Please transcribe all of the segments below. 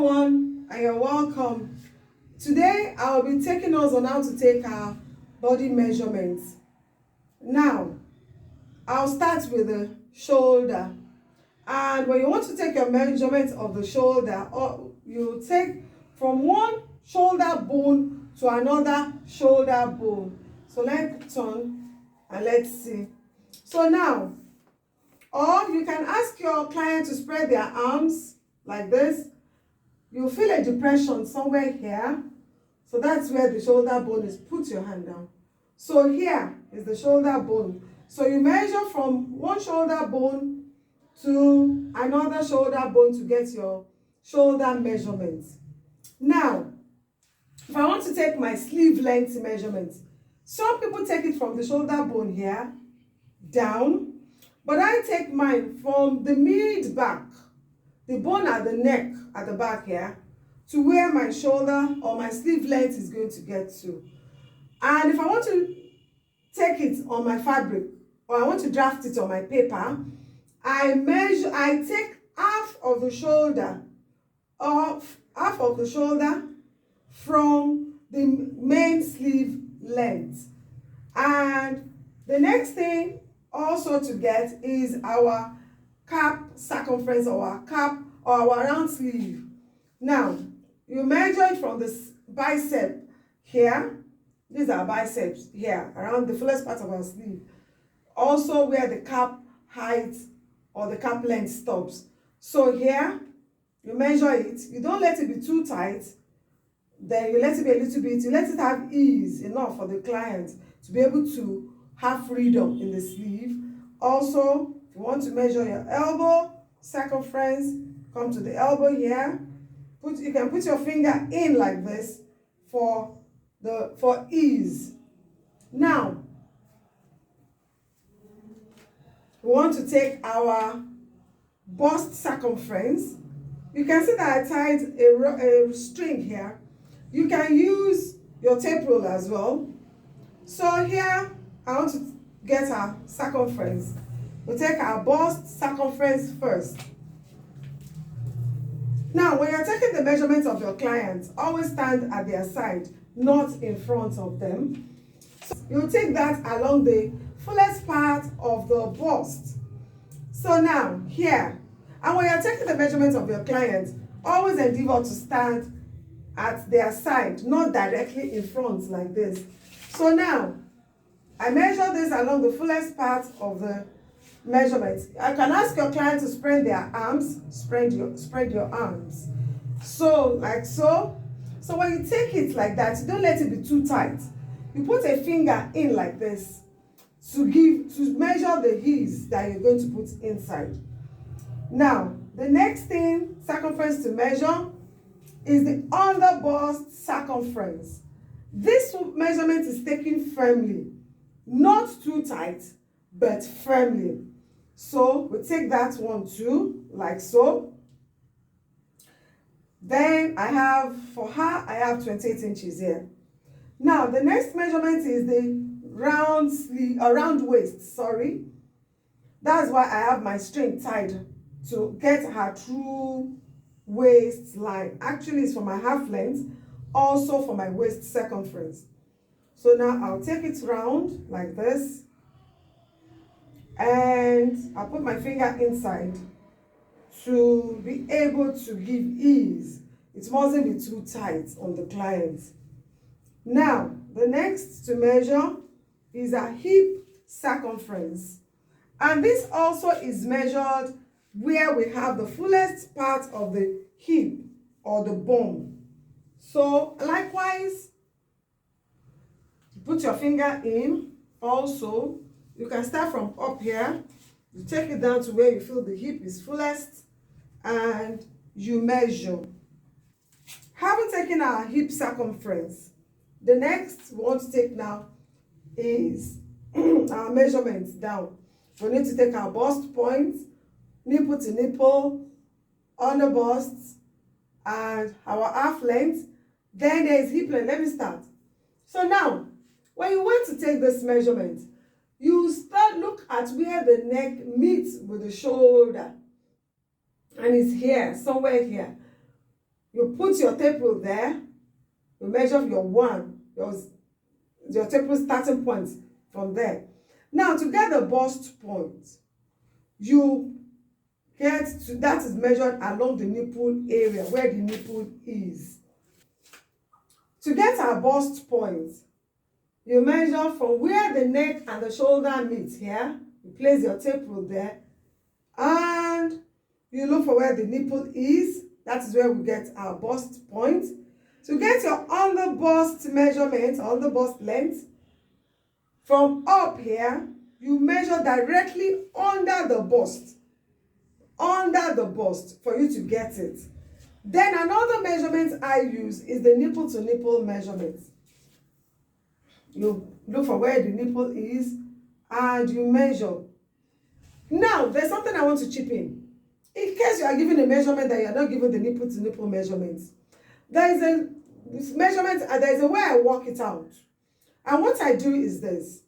everyone, and you're welcome. Today I'll be taking us on how to take our body measurements. Now, I'll start with the shoulder. And when you want to take your measurement of the shoulder, or you take from one shoulder bone to another shoulder bone. So let's turn and let's see. So now, or you can ask your client to spread their arms like this. You'll feel a depression somewhere here. So that's where the shoulder bone is. Put your hand down. So here is the shoulder bone. So you measure from one shoulder bone to another shoulder bone to get your shoulder measurement. Now, if I want to take my sleeve length measurement, some people take it from the shoulder bone here down, but I take mine from the mid back, the bone at the neck at the back here, to where my shoulder or my sleeve length is going to get to. And if I want to take it on my fabric, or I want to draft it on my paper, I take half of the shoulder from the main sleeve length. And the next thing also to get is our cap circumference, or our cap or our round sleeve. Now, you measure it from the bicep here. These are biceps here, around the fullest part of our sleeve. Also where the cap height or the cap length stops. So here, you measure it. You don't let it be too tight. Then you let it be a little bit. You let it have ease enough for the client to be able to have freedom in the sleeve. Also, if you want to measure your elbow circumference, come to the elbow here. You can put your finger in like this for ease. Now, we want to take our bust circumference. You can see that I tied a string here. You can use your tape roll as well. So here, I want to get our circumference. We'll take our bust circumference first. Now, when you're taking the measurements of your clients, always stand at their side, not in front of them. So you'll take that along the fullest part of the bust. So now, here, and when you're taking the measurements of your client, always endeavor to stand at their side, not directly in front like this. So now, I measure this along the fullest part of the measurement. I can ask your client to spread their arms, spread your arms. So, like so. So when you take it like that, you don't let it be too tight. You put a finger in like this to measure the ease that you're going to put inside. Now, the next thing, circumference to measure, is the under bust circumference. This measurement is taken firmly, not too tight, but firmly. So we take that one too, like so. Then for her, I have 28 inches here. Now, the next measurement is the round waist, sorry. That's why I have my string tied to get her true waistline. Actually, it's for my half length, also for my waist circumference. So now I'll take it round like this, and I'll put my finger inside to be able to give ease. It mustn't be too tight on the client. Now, the next to measure is a hip circumference. And this also is measured where we have the fullest part of the hip or the bone. So, likewise, put your finger in. Also, you can start from up here. You take it down to where you feel the hip is fullest, and you measure. Having taken our hip circumference, the next we want to take now is our measurements down. We need to take our bust point, nipple to nipple, under bust, and our half length. Then there is hip length. Let me start. So now, when you want to take this measurement, you look at where the neck meets with the shoulder. And it's here, somewhere here. You put your tape rule there. You measure your tape rule starting point from there. Now, to get the bust point, you that is measured along the nipple area, where the nipple is. To get our bust point, you measure from where the neck and the shoulder meet here. You place your tape rule there, and you look for where the nipple is. That is where we get our bust point. To get your under bust measurement, under bust length, from up here, you measure directly under the bust for you to get it. Then another measurement I use is the nipple to nipple measurement. You look for where the nipple is and you measure. Now, there's something I want to chip in. In case you are given a measurement that you are not given the nipple to nipple measurements, there is a way I work it out. And what I do is this.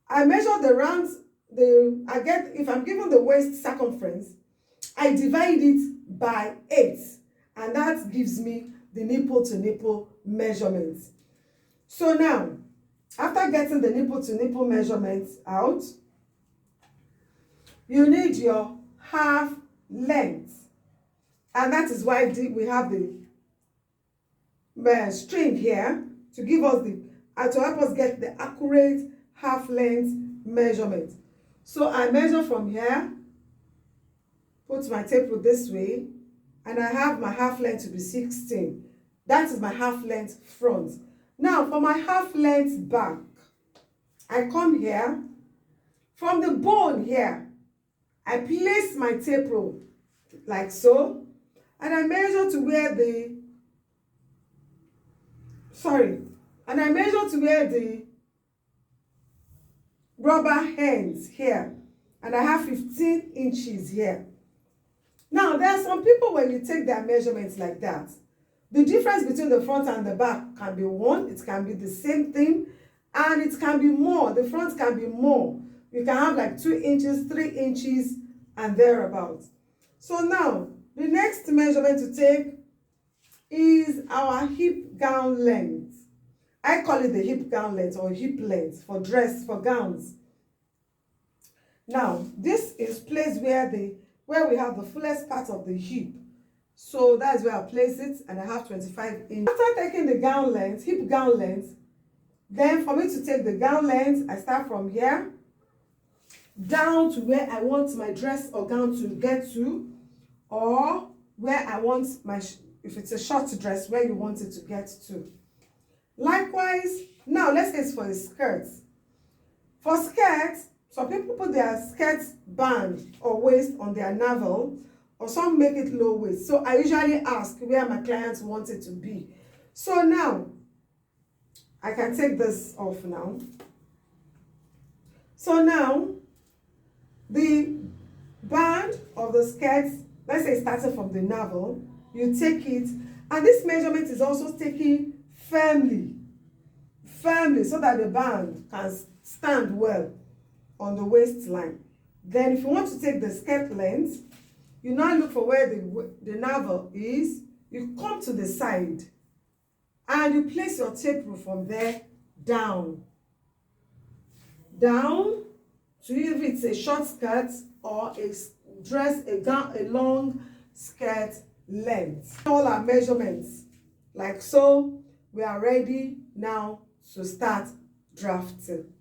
I measure the rounds, if I'm given the waist circumference, I divide it by 8, and that gives me the nipple to nipple measurements. So now, after getting the nipple to nipple measurements out, you need your half length, and that is why we have the string here to give us to help us get the accurate half length measurement. So I measure from here, put my tape rule this way, and I have my half length to be 16. That is my half length front. Now for my half length back, I come here, from the bone here, I place my tape rule like so, and I measure to where the rubber ends here, and I have 15 inches here. Now, there are some people, when you take their measurements like that, the difference between the front and the back can be 1, it can be the same thing, and it can be more. The front can be more. You can have like 2 inches, 3 inches, and thereabouts. So now, the next measurement to take is our hip gown length. I call it the hip gown length or hip length for gowns. Now, this is placed where we have the fullest part of the hip. So that's where I place it, and I have 25 inches. After taking the gown length, hip gown length, then for me to take the gown length, I start from here down to where I want my dress or gown to get to, or where I want if it's a short dress, where you want it to get to. Likewise, now let's say it's for a skirt. For skirts, some people put their skirt band or waist on their navel, or some make it low waist. So I usually ask where my clients want it to be. So now, I can take this off now. So now, the band of the skirt, let's say it started from the navel, you take it, and this measurement is also taken firmly, so that the band can stand well on the waistline. Then if you want to take the skirt length, you now look for where the navel is, you come to the side, and you place your tape rule from there down to if it's a short skirt or a long skirt length. All our measurements, like so, we are ready now to start drafting.